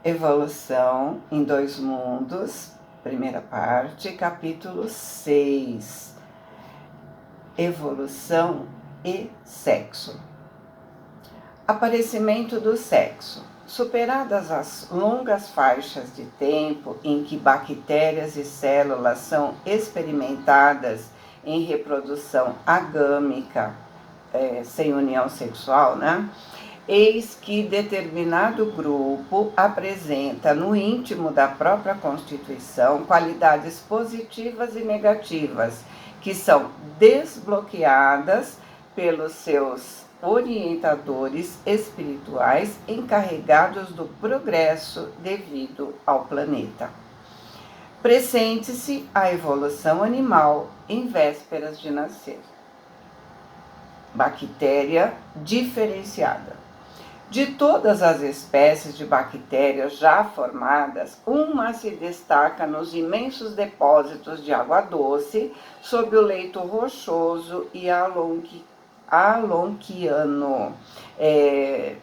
Evolução em Dois Mundos, primeira parte, capítulo 6. Evolução e sexo. Aparecimento do sexo. Superadas as longas faixas de tempo em que bactérias e células são experimentadas em reprodução agâmica, sem união sexual, né? Eis que determinado grupo apresenta no íntimo da própria constituição qualidades positivas e negativas, que são desbloqueadas pelos seus orientadores espirituais encarregados do progresso devido ao planeta. Pressente-se a evolução animal em vésperas de nascer. Bactéria diferenciada. De todas as espécies de bactérias já formadas, uma se destaca nos imensos depósitos de água doce sob o leito rochoso e alonquiano.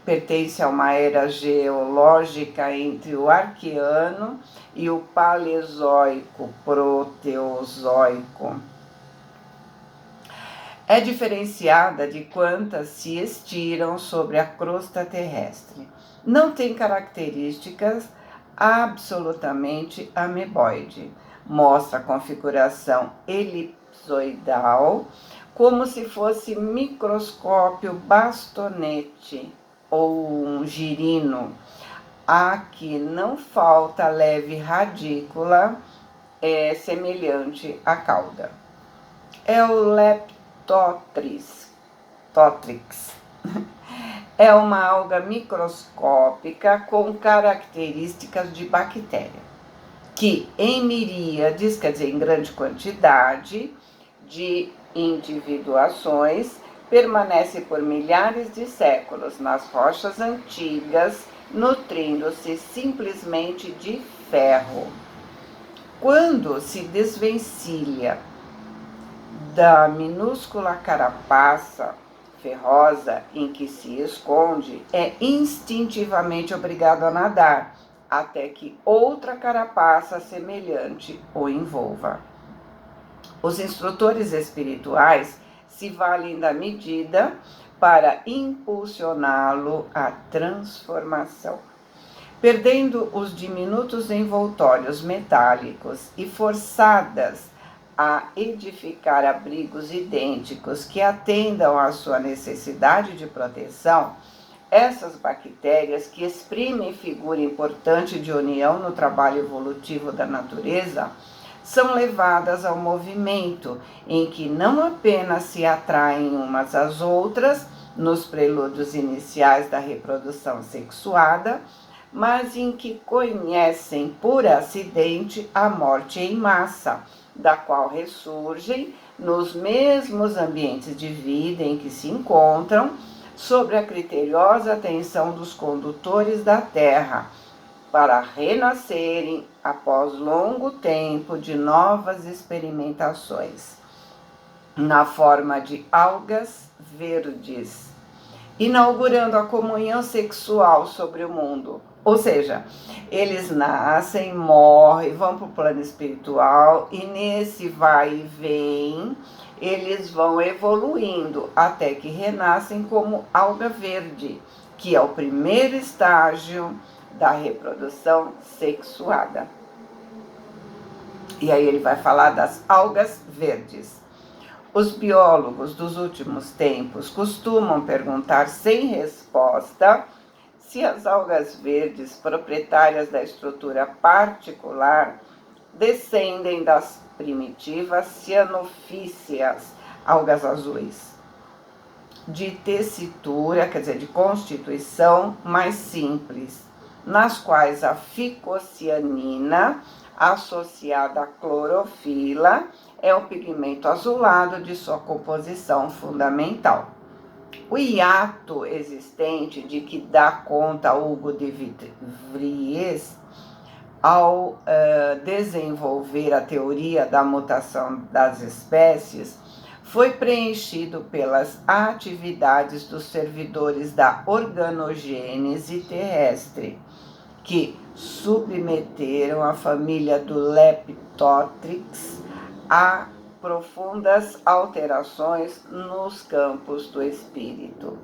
Pertence a uma era geológica entre o Arqueano e o Paleozoico, Proteozoico. É diferenciada de quantas se estiram sobre a crosta terrestre. Não tem características absolutamente ameboide. Mostra a configuração elipsoidal, como se fosse microscópio bastonete ou um girino. Aqui não falta leve radícula, semelhante à cauda. É o Leptotrix. É uma alga microscópica com características de bactéria, que em miríades, quer dizer, em grande quantidade de individuações, permanece por milhares de séculos nas rochas antigas, nutrindo-se simplesmente de ferro. Quando se desvencilha da minúscula carapaça ferrosa em que se esconde, é instintivamente obrigado a nadar, até que outra carapaça semelhante o envolva. Os instrutores espirituais se valem da medida para impulsioná-lo à transformação. Perdendo os diminutos envoltórios metálicos e forçadas a edificar abrigos idênticos que atendam à sua necessidade de proteção, essas bactérias, que exprimem figura importante de união no trabalho evolutivo da natureza, são levadas ao movimento, em que não apenas se atraem umas às outras, nos prelúdios iniciais da reprodução sexuada, mas em que conhecem por acidente a morte em massa, da qual ressurgem nos mesmos ambientes de vida em que se encontram, sob a criteriosa atenção dos condutores da Terra, para renascerem após longo tempo de novas experimentações, na forma de algas verdes, inaugurando a comunhão sexual sobre o mundo. Ou seja, eles nascem, morrem, vão para o plano espiritual e nesse vai e vem, eles vão evoluindo até que renascem como alga verde, que é o primeiro estágio da reprodução sexuada. E aí ele vai falar das algas verdes. Os biólogos dos últimos tempos costumam perguntar sem resposta se as algas verdes, proprietárias da estrutura particular, descendem das primitivas cianofíceas, algas azuis, de tessitura, quer dizer, de constituição mais simples, nas quais a ficocianina, associada à clorofila, é o pigmento azulado de sua composição fundamental. O hiato existente de que dá conta Hugo de Vries ao desenvolver a teoria da mutação das espécies foi preenchido pelas atividades dos servidores da organogênese terrestre, que submeteram a família do Leptotrix a profundas alterações nos campos do espírito,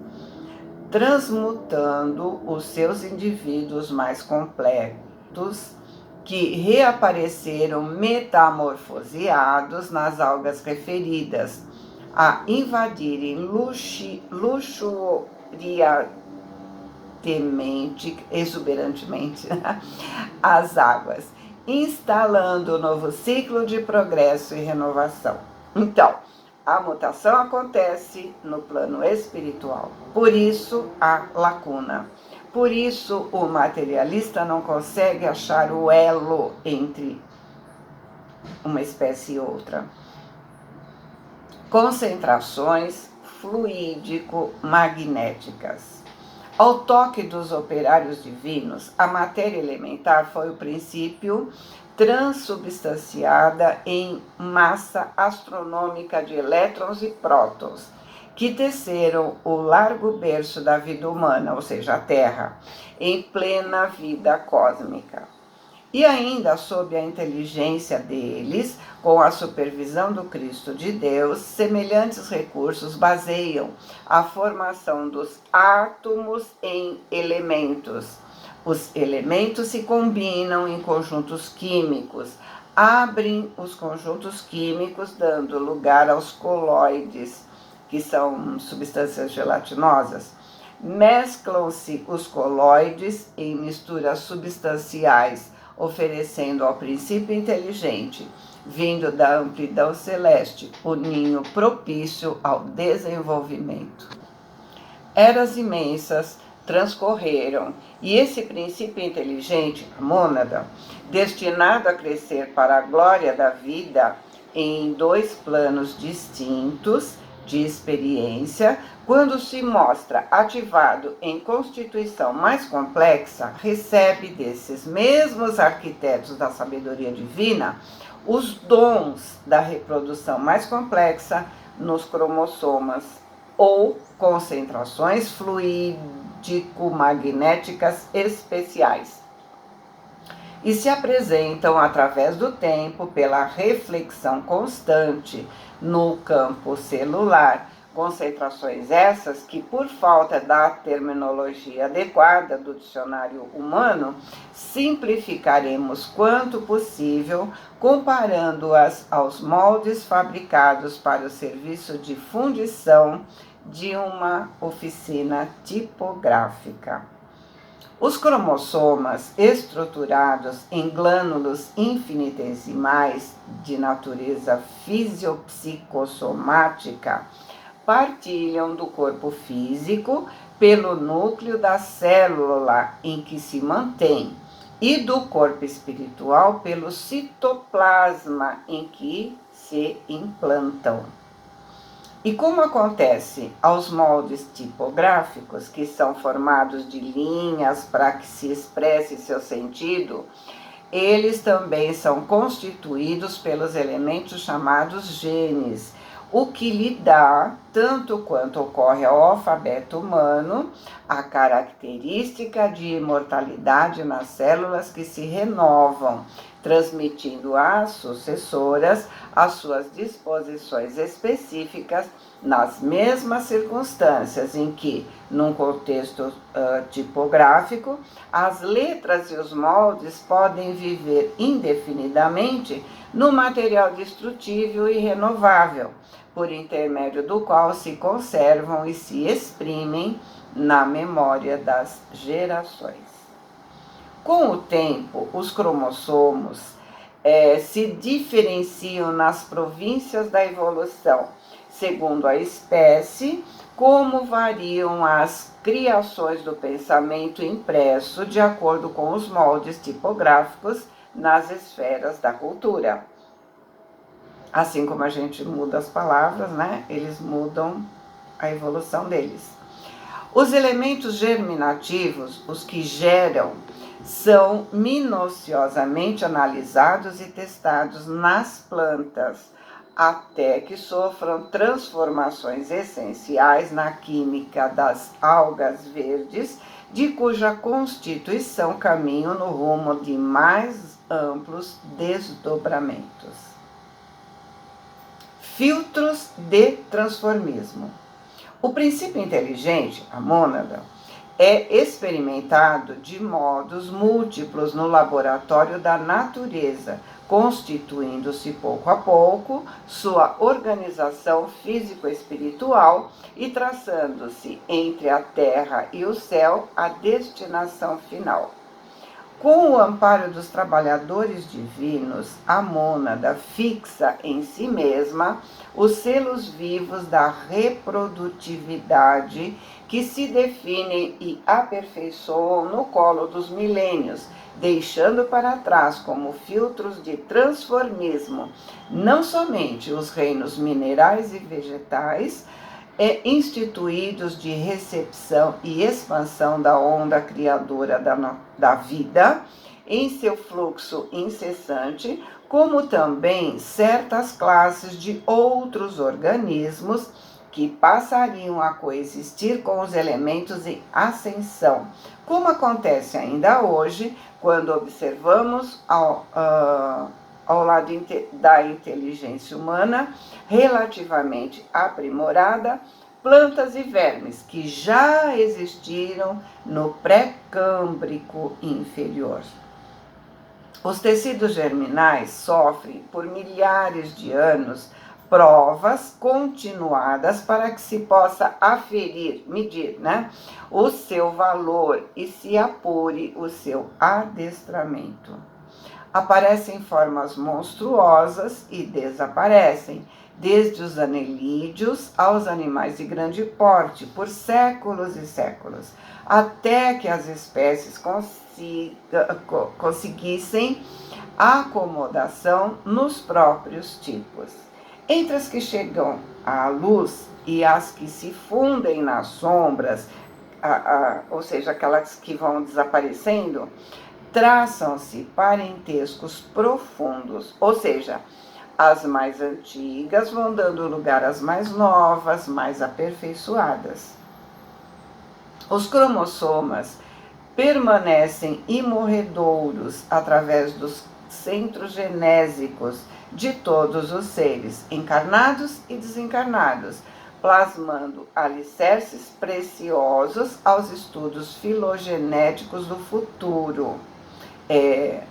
transmutando os seus indivíduos mais completos, que reapareceram metamorfoseados nas algas referidas, a invadirem exuberantemente as águas, instalando um novo ciclo de progresso e renovação. Então, a mutação acontece no plano espiritual. Por isso, a lacuna. Por isso, o materialista não consegue achar o elo entre uma espécie e outra. Concentrações fluídico-magnéticas. Ao toque dos operários divinos, a matéria elementar foi o princípio transubstanciada em massa astronômica de elétrons e prótons, que teceram o largo berço da vida humana, ou seja, a Terra, em plena vida cósmica. E ainda sob a inteligência deles, com a supervisão do Cristo de Deus, semelhantes recursos baseiam a formação dos átomos em elementos. Os elementos se combinam em conjuntos químicos, abrem os conjuntos químicos, dando lugar aos coloides, que são substâncias gelatinosas. Mesclam-se os coloides em misturas substanciais, oferecendo ao princípio inteligente, vindo da amplidão celeste, o ninho propício ao desenvolvimento. Eras imensas transcorreram, e esse princípio inteligente, a mônada, destinado a crescer para a glória da vida em dois planos distintos de experiência, quando se mostra ativado em constituição mais complexa, recebe desses mesmos arquitetos da sabedoria divina os dons da reprodução mais complexa nos cromossomas ou concentrações fluídico-magnéticas especiais, e se apresentam através do tempo pela reflexão constante no campo celular, concentrações essas que, por falta da terminologia adequada do dicionário humano, simplificaremos quanto possível, comparando-as aos moldes fabricados para o serviço de fundição de uma oficina tipográfica. Os cromossomas, estruturados em glândulos infinitesimais de natureza fisiopsicossomática, partilham do corpo físico pelo núcleo da célula em que se mantém e do corpo espiritual pelo citoplasma em que se implantam. E como acontece aos moldes tipográficos, que são formados de linhas para que se expresse seu sentido, eles também são constituídos pelos elementos chamados genes, o que lhe dá, tanto quanto ocorre ao alfabeto humano, a característica de imortalidade nas células que se renovam, transmitindo às sucessoras as suas disposições específicas nas mesmas circunstâncias em que, num contexto tipográfico, as letras e os moldes podem viver indefinidamente no material destrutível e renovável, por intermédio do qual se conservam e se exprimem na memória das gerações. Com o tempo, os cromossomos se diferenciam nas províncias da evolução, segundo a espécie, como variam as criações do pensamento impresso de acordo com os moldes tipográficos nas esferas da cultura. Assim como a gente muda as palavras, né? Eles mudam a evolução deles. Os elementos germinativos, os que geram, são minuciosamente analisados e testados nas plantas, até que sofram transformações essenciais na química das algas verdes, de cuja constituição caminham no rumo de mais amplos desdobramentos. Filtros de transformismo. O princípio inteligente, a mônada, é experimentado de modos múltiplos no laboratório da natureza, constituindo-se pouco a pouco sua organização físico-espiritual e traçando-se entre a terra e o céu a destinação final. Com o amparo dos trabalhadores divinos, a mônada fixa em si mesma os selos vivos da reprodutividade que se definem e aperfeiçoam no colo dos milênios, deixando para trás como filtros de transformismo não somente os reinos minerais e vegetais, instituídos de recepção e expansão da onda criadora da vida, em seu fluxo incessante, como também certas classes de outros organismos que passariam a coexistir com os elementos em ascensão, como acontece ainda hoje quando observamos ao lado da inteligência humana relativamente aprimorada, plantas e vermes que já existiram no pré-câmbrico inferior. Os tecidos germinais sofrem por milhares de anos provas continuadas para que se possa aferir, medir, o seu valor e se apure o seu adestramento. Aparecem formas monstruosas e desaparecem, desde os anelídeos aos animais de grande porte, por séculos e séculos, até que as espécies conseguissem acomodação nos próprios tipos. Entre as que chegam à luz e as que se fundem nas sombras, ou seja, aquelas que vão desaparecendo, traçam-se parentescos profundos, ou seja, as mais antigas vão dando lugar às mais novas, mais aperfeiçoadas. Os cromossomas permanecem imorredouros através dos centros genésicos de todos os seres, encarnados e desencarnados, plasmando alicerces preciosos aos estudos filogenéticos do futuro.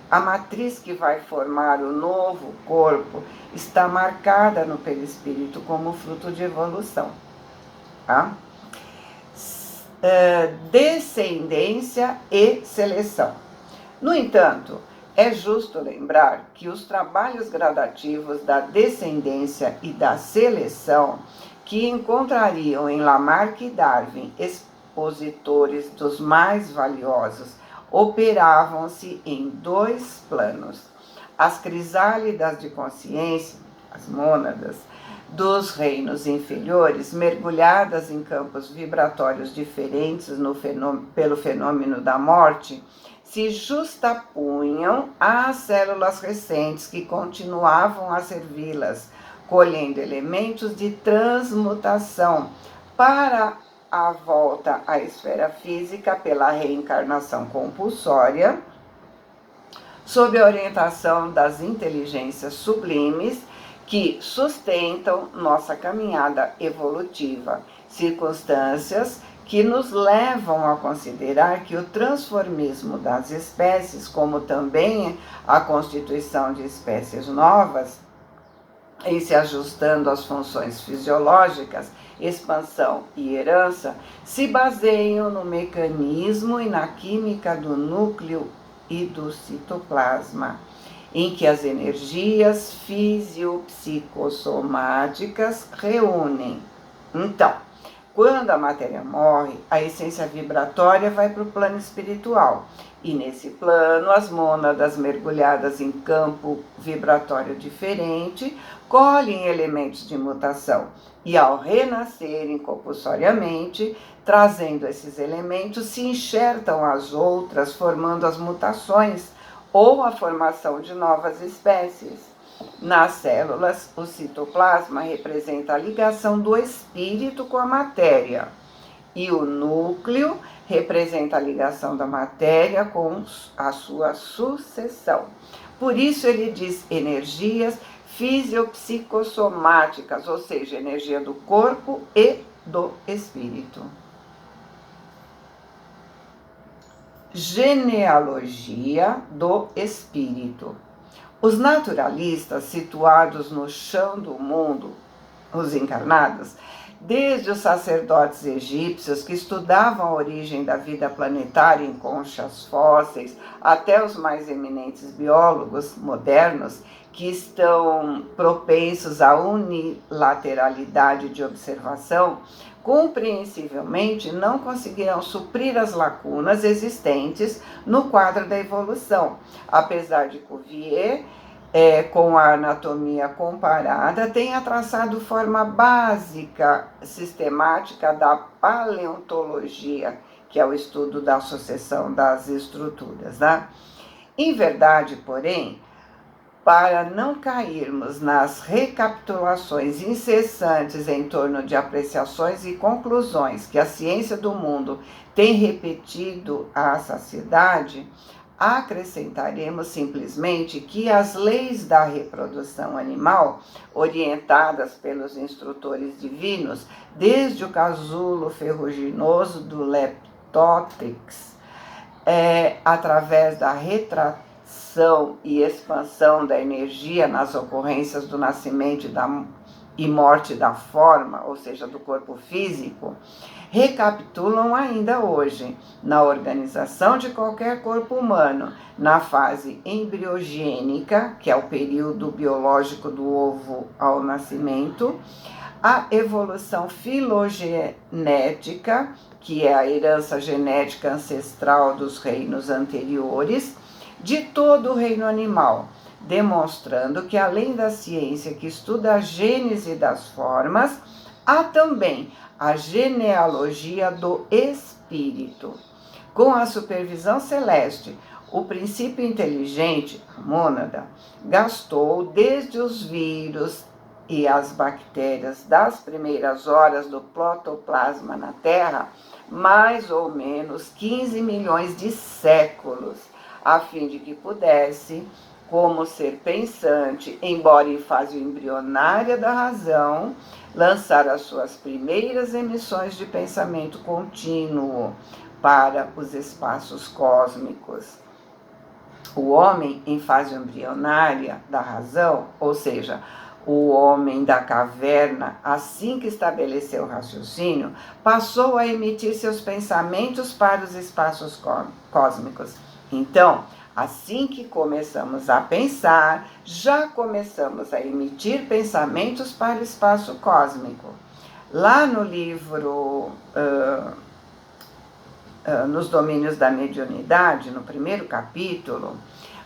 A matriz que vai formar o novo corpo está marcada no perispírito como fruto de evolução. Tá? Descendência e seleção. No entanto, é justo lembrar que os trabalhos gradativos da descendência e da seleção, que encontrariam em Lamarck e Darwin expositores dos mais valiosos, operavam-se em dois planos. As crisálidas de consciência, as mônadas, dos reinos inferiores, mergulhadas em campos vibratórios diferentes pelo fenômeno da morte, se justapunham às células recentes que continuavam a servi-las, colhendo elementos de transmutação para a volta à esfera física pela reencarnação compulsória, sob a orientação das inteligências sublimes que sustentam nossa caminhada evolutiva, circunstâncias que nos levam a considerar que o transformismo das espécies, como também a constituição de espécies novas, em se ajustando às funções fisiológicas, expansão e herança, se baseiam no mecanismo e na química do núcleo e do citoplasma, em que as energias fisiopsicossomáticas reúnem. Então, quando a matéria morre, a essência vibratória vai para o plano espiritual. E nesse plano, as mônadas mergulhadas em campo vibratório diferente colhem elementos de mutação. E ao renascerem compulsoriamente, trazendo esses elementos, se enxertam as outras, formando as mutações ou a formação de novas espécies. Nas células, o citoplasma representa a ligação do espírito com a matéria E o núcleo representa a ligação da matéria com a sua sucessão. Por isso ele diz energias fisiopsicossomáticas, ou seja, energia do corpo e do espírito. Genealogia do espírito. Os naturalistas, situados no chão do mundo, os encarnados, desde os sacerdotes egípcios que estudavam a origem da vida planetária em conchas fósseis, até os mais eminentes biólogos modernos, que estão propensos à unilateralidade de observação, compreensivelmente não conseguirão suprir as lacunas existentes no quadro da evolução, apesar de Cuvier, com a anatomia comparada, tenha traçado forma básica, sistemática da paleontologia, que é o estudo da sucessão das estruturas, né? Em verdade, porém, para não cairmos nas recapitulações incessantes em torno de apreciações e conclusões que a ciência do mundo tem repetido à saciedade, acrescentaremos simplesmente que as leis da reprodução animal, orientadas pelos instrutores divinos, desde o casulo ferruginoso do Leptothrix, através da retração e expansão da energia nas ocorrências do nascimento e morte da forma, ou seja, do corpo físico, recapitulam ainda hoje na organização de qualquer corpo humano, na fase embriogênica, que é o período biológico do ovo ao nascimento, a evolução filogenética, que é a herança genética ancestral dos reinos anteriores, de todo o reino animal, demonstrando que além da ciência que estuda a gênese das formas, há também a genealogia do espírito. Com a supervisão celeste, o princípio inteligente, a mônada, gastou desde os vírus e as bactérias das primeiras horas do protoplasma na Terra, mais ou menos 15 milhões de séculos, a fim de que pudesse, como ser pensante, embora em fase embrionária da razão, lançar as suas primeiras emissões de pensamento contínuo para os espaços cósmicos. O homem em fase embrionária da razão, ou seja, o homem da caverna, assim que estabeleceu o raciocínio, passou a emitir seus pensamentos para os espaços cósmicos. Então, assim que começamos a pensar, já começamos a emitir pensamentos para o espaço cósmico. Lá no livro Nos Domínios da Mediunidade, no primeiro capítulo,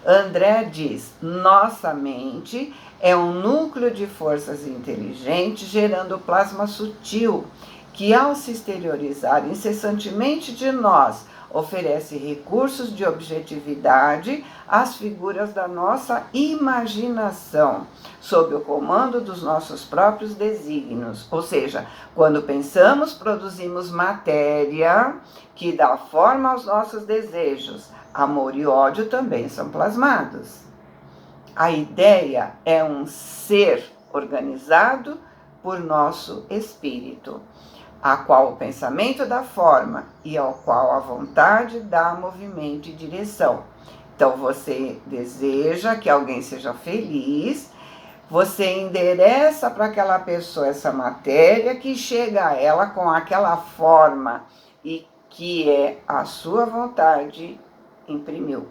André diz: nossa mente é um núcleo de forças inteligentes gerando plasma sutil, que ao se exteriorizar incessantemente de nós, oferece recursos de objetividade às figuras da nossa imaginação, sob o comando dos nossos próprios desígnios. Ou seja, quando pensamos, produzimos matéria que dá forma aos nossos desejos. Amor e ódio também são plasmados. A ideia é um ser organizado por nosso espírito, a qual o pensamento dá forma e ao qual a vontade dá movimento e direção. Então você deseja que alguém seja feliz, você endereça para aquela pessoa essa matéria que chega a ela com aquela forma e que é a sua vontade imprimiu.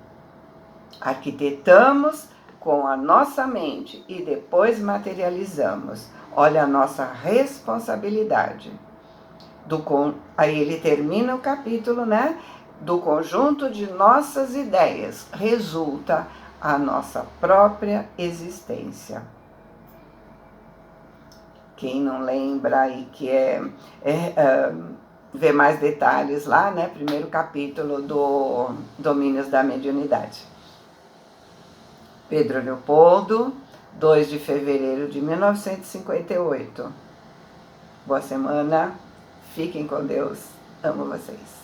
Arquitetamos com a nossa mente e depois materializamos. Olha a nossa responsabilidade. Aí ele termina o capítulo, né? Do conjunto de nossas ideias resulta a nossa própria existência. Quem não lembra e quer ver mais detalhes lá, né? Primeiro capítulo do Domínios da Mediunidade. Pedro Leopoldo, 2 de fevereiro de 1958. Boa semana. Fiquem com Deus. Amo vocês.